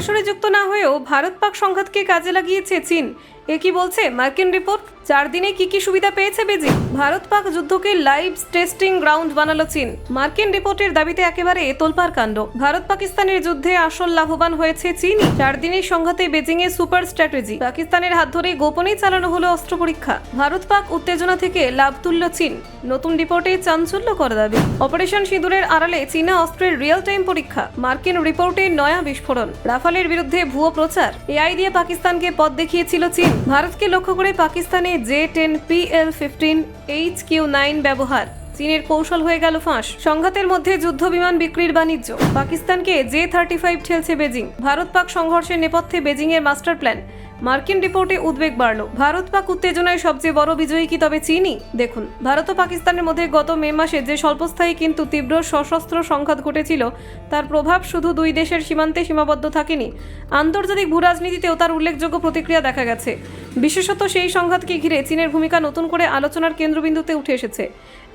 সরাসরি যুক্ত না হয়েও ভারত পাক সংঘাতকে কাজে লাগিয়েছে চীন। এ কি বলছে মার্কিন রিপোর্ট? 4 দিনে কি সুবিধা পেয়েছে বেজিং? ভারত পাক যুদ্ধকে লাইভ টেস্টিং গ্রাউন্ড বানালো চীন। মার্কিন রিপোর্টের দাবিতে একেবারে তোলপাড় কাণ্ড। ভারত পাকিস্তানের যুদ্ধে আসল লাভবান হয়েছে চীনই। 4 দিনের সংঘাতে বেজিং এর সুপার স্ট্র্যাটেজি। পাকিস্তানের হাত ধরে গোপনেই চালানো হলো অস্ত্র পরীক্ষা। ভারত পাক উত্তেজনা থেকে লাভ তুলল চীন। নতুন রিপোর্টে চাঞ্চল্যকর দাবি। অপারেশন সিঁদুরের আড়ালে চীনা অস্ত্রের রিয়েল টাইম পরীক্ষা। মার্কিন রিপোর্টে নয়া বিস্ফোরণ। রাফালের বিরুদ্ধে ভুয়ো প্রচার। এআই দিয়ে পাকিস্তানকে পথ দেখিয়েছিল চীন। ভারতকে লক্ষ্য করে পাকিস্তানে J-10 PL-15 HQ-9 ব্যবহার। চীনের কৌশল হয়ে গেল ফাঁস। সংঘাতের মধ্যে যুদ্ধ বিমান বিক্রির বাণিজ্য। পাকিস্তানকে J-35 ঠেলছে বেজিং। ভারত পাক সংঘর্ষের নেপথ্যে বেজিং এর মাস্টার প্ল্যান। মার্কিন রিপোর্টে উদ্বেগ বাড়ল। ভারত পাক উত্তেজনায় সবচেয়ে বড় বিজয়ী কি তবে চীনই? দেখুন, ভারত ও পাকিস্তানের মধ্যে গত মে মাসে যে স্বল্পস্থায়ী কিন্তু তীব্র সশস্ত্র সংঘাত ঘটেছিল, তার প্রভাব শুধু দুই দেশের সীমান্তে সীমাবদ্ধ থাকেনি, আন্তর্জাতিক ভূরাজনীতিতেও তার উল্লেখযোগ্য প্রতিক্রিয়া দেখা গেছে। বিশেষত সেই সংঘাতকে ঘিরে চীনের ভূমিকা নতুন করে আলোচনার কেন্দ্রবিন্দুতে উঠে এসেছে।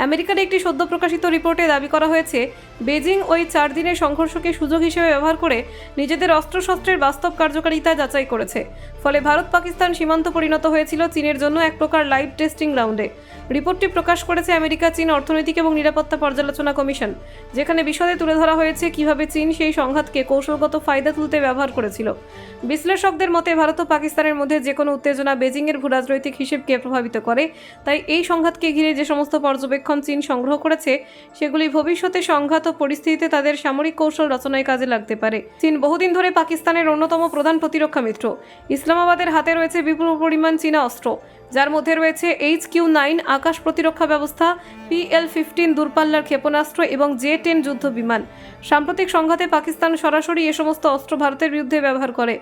আমেরিকার একটি সদ্য প্রকাশিত রিপোর্টে দাবি করা হয়েছে, বেজিং ওই 4 দিনের সংঘর্ষকে সুযোগ হিসেবে ব্যবহার করে নিজেদের অস্ত্রশস্ত্রের বাস্তব কার্যকারিতা যাচাই করেছে। ফলে ভারত পাকিস্তান সীমান্ত পরিণত হয়েছিল চীনের জন্য এক প্রকার লাইভ টেস্টিং গ্রাউন্ডে। রিপোর্টটি প্রকাশ করেছে আমেরিকা চীন অর্থনৈতিক এবং নিরাপত্তা পর্যালোচনা কমিশন, যেখানে বিশদে তুলে ধরা হয়েছে কিভাবে চীন সেই সংঘাতকে কৌশলগত ফায়দা তুলতে ব্যবহার করেছিল। বিশ্লেষকদের মতে ভারত ও পাকিস্তানের মধ্যে যে কোনো উত্তেজনা বেজিংয়ের ভূরাজনৈতিক হিসেবকে প্রভাবিত করে। তাই এই সংঘাতকে ঘিরে যে সমস্ত পর্যবেক্ষণ চীন সংগ্রহ করেছে, সেগুলি ভবিষ্যতে সংঘাত ও পরিস্থিতিতে তাদের সামরিক কৌশল রচনায় কাজে লাগতে পারে। চীন বহুদিন ধরে পাকিস্তানের অন্যতম প্রধান প্রতিরক্ষা মিত্র। ইসলামাবাদের হাতে রয়েছে বিপুল পরিমাণ চীনা অস্ত্র, যার মধ্যে রয়েছে HQ-9 আকাশ প্রতিরক্ষা ব্যবস্থা, PL-15 দূরপাল্লার ক্ষেপণাস্ত্র এবং J-10 যুদ্ধ বিমান। সাম্প্রতিক সংঘাতে পাকিস্তান সরাসরি এ সমস্ত অস্ত্র ভারতের বিরুদ্ধে ব্যবহার করে।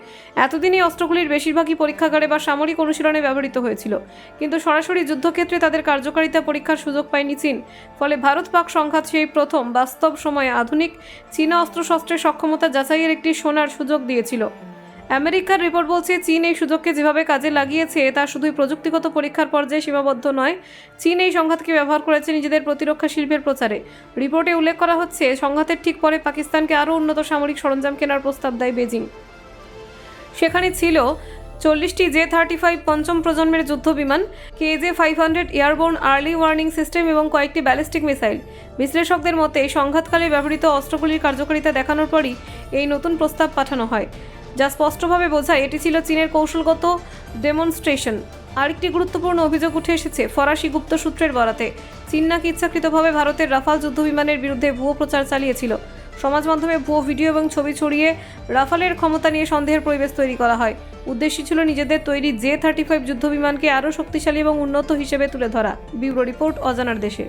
এতদিন এই অস্ত্রগুলির বেশিরভাগই পরীক্ষাগারে বা সামরিক অনুশীলনে ব্যবহৃত হয়েছিল, কিন্তু সরাসরি যুদ্ধক্ষেত্রে তাদের কার্যকারিতা পরীক্ষার সুযোগ পায়নি চীন। ফলে ভারত পাক সংঘাত সেই প্রথম বাস্তব সময়ে আধুনিক চীনা অস্ত্রশস্ত্রের সক্ষমতা যাচাইয়ের একটি সোনার সুযোগ দিয়েছিল। আমেরিকার রিপোর্ট বলছে, চীন এই সুযোগকে যেভাবে কাজে লাগিয়েছে তা শুধুই প্রযুক্তিগত পরীক্ষার পর্যায়ে সীমাবদ্ধ নয়। চীন এই সংঘাতকে ব্যবহার করেছে নিজেদের প্রতিরক্ষা শিল্পের প্রচারে। রিপোর্টে উল্লেখ করা হচ্ছে, সংঘাতের ঠিক পরে পাকিস্তানকে আরও উন্নত সামরিক সরঞ্জাম কেনার প্রস্তাব দেয় বেজিং। সেখানে ছিল 40টি J-35 পঞ্চম প্রজন্মের যুদ্ধ বিমান, KJ-500 airborne early warning system এবং কয়েকটি ব্যালিস্টিক মিসাইল। বিশ্লেষকদের মতে সংঘাতকালে ব্যবহৃত অস্ত্রগুলির কার্যকারিতা দেখানোর পরই এই নতুন প্রস্তাব পাঠানো হয়, যা স্পষ্টভাবে বোঝায় এটি ছিল চীনের কৌশলগত ডেমনস্ট্রেশন। আরেকটি গুরুত্বপূর্ণ অভিযোগ উঠে এসেছে ফরাসি গুপ্ত সূত্রের বরাতে। চীন নাকি ইচ্ছাকৃতভাবে ভারতের রাফাল যুদ্ধ বিমানের বিরুদ্ধে ভুয়ো প্রচার চালিয়েছিল। সমাজ মাধ্যমে ভুয়ো ভিডিও এবং ছবি ছড়িয়ে রাফালের ক্ষমতা নিয়ে সন্দেহের পরিবেশ তৈরি করা হয়। উদ্দেশ্য ছিল নিজেদের তৈরি J-35 যুদ্ধ বিমানকে আরও শক্তিশালী এবং উন্নত হিসেবে তুলে ধরা। ব্যুরো রিপোর্ট, অজানার দেশে।